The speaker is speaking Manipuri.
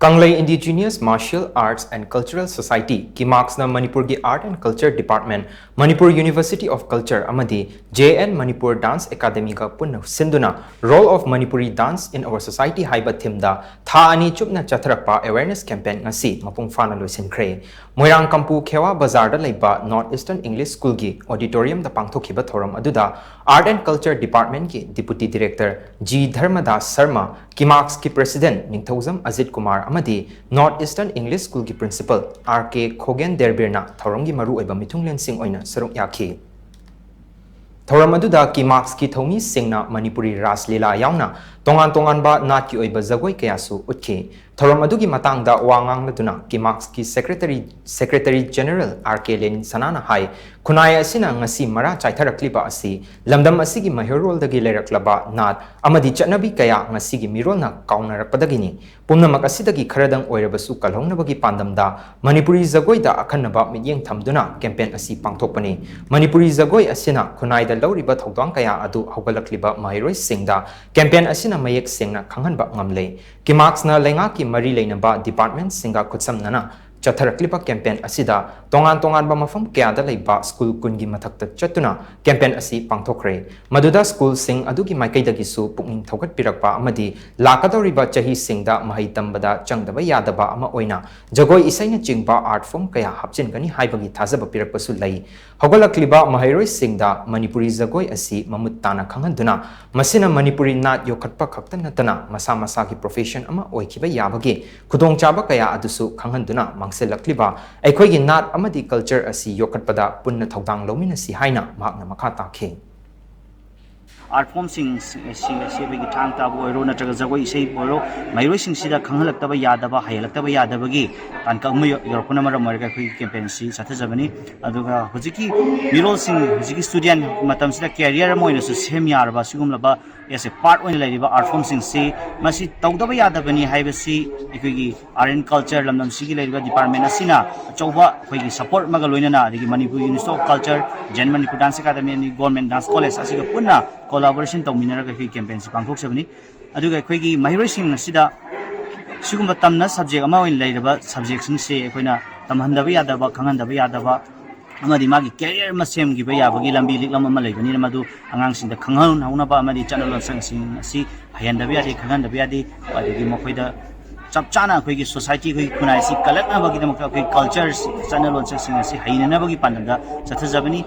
Kanglei Indigenous Martial Arts and Cultural Society ki marksna Manipur gi Art and Culture Department, Manipur University of Culture amadi JN Manipur Dance Academy ka punna sinduna Role of Manipuri Dance in Our Society haiba thimda tha ani chupna chatharakpa awareness campaign ngasi mapung fana loisinkhre. Moirang Kampu Khewa Bazar da leiba North Eastern English School gi auditorium da pangthokhiba thoram aduda Art and Culture Department ki Deputy Director G Dharmadas Sharma ki marks ki President Ningthauzam Ajit Kumar amadi North Eastern English School ki Principal RK Khogen Derbirna thoramgi maru oiba mithunglen sing oina saruk yakhi. Thoram aduda ki marks ki thomi singna Manipuri Ras Lila yauna tongan ba nat ki oiba jagoi kayasu utki. Thoram adugi matangda wangang laduna ki marks ki Secretary General RK Lenin Sanana hai kunai asina ngasi mara chaitharakliba asi lamdam asigi mahirol dagi leraklaba nat amadi chanabi kaya ngasi gi mirol na kaunarapadagini pumnamak asidagi kharadang oirabasu kalhongnabagi pandamda Manipuri jagoi da akhanaba midyeng thamduna campaign asi pangthokpani. Manipuri jagoi asina kunai da lauriba thodang kaya adu haugalakliba mahiroi singda campaign asina mayek singna khanghanba ngamle ki marks na lenga ki mari leinaba department singa kutsam nana Chatharaklipa campaign asida tongan ba mafam kaya da leiba school kungi mathakta chatuna campaign asi pangthokre maduda school sing adugi maikaidagi su pukning thogat pirakpa amadi lakadoriba chahi singda mahai tambada changdaba yadaba ama oina jagoi isaina chingba art form kaya hapchin gani haibagi thazaba pirakpa su lai hogalakliba mahairoi singda Manipuri jagoi asi mamut tana khanghanduna masina Manipuri nat yokhatpa khakta natana masa ki profession ama oikhiba yabagi khudong chaba kaya adusu khanghanduna Selakliba, Equigi Nat Amadi culture asi Yokatpada Punna Togdang Lomina si Haina, Magna Makata King. Art form sing Sibigi Tanta Boiro, Natagazaway, say Boro, my racing Sida Kangalakaba Yadaba, Hayalakaba Yadabagi, and Kamu Yorkunamara America campaign, Satazabani, Aduga, Hoziki, Miro sing Hoziki student, Matamsida Carrier Moinus, Semia, Basumlaba, as a part when Ladiva art form sing say, Masi Togdaba Yadabani, Hibasi, Equigi, Art and Culture, Lamdam Sigi Department Asina, Choba, Quigi support Magaluina, the Manipur University of Culture, Gen Manipur Dance Academy, Government Dance College, Asiga Puna. Collaboration to minaraga campaign si pangthok sabani aduga akhoi mahiroi sing sida sigumba tamna subject ama oin leiraba subject sing se akoina tamhandaba yadaba khanghandaba yadaba amadi magi career ma sem gi ba yabagi lambi liklam ama leibani madu angang sing da khanghan hauna ba amadi channel sang sing si hayandaba yadi khanghandaba yadi adigi mokoida chap chana akhoi gi society khoi kunai si kalak na bagi dam akhoi culture channel sang sing si hainana bagi pandamda chathajabani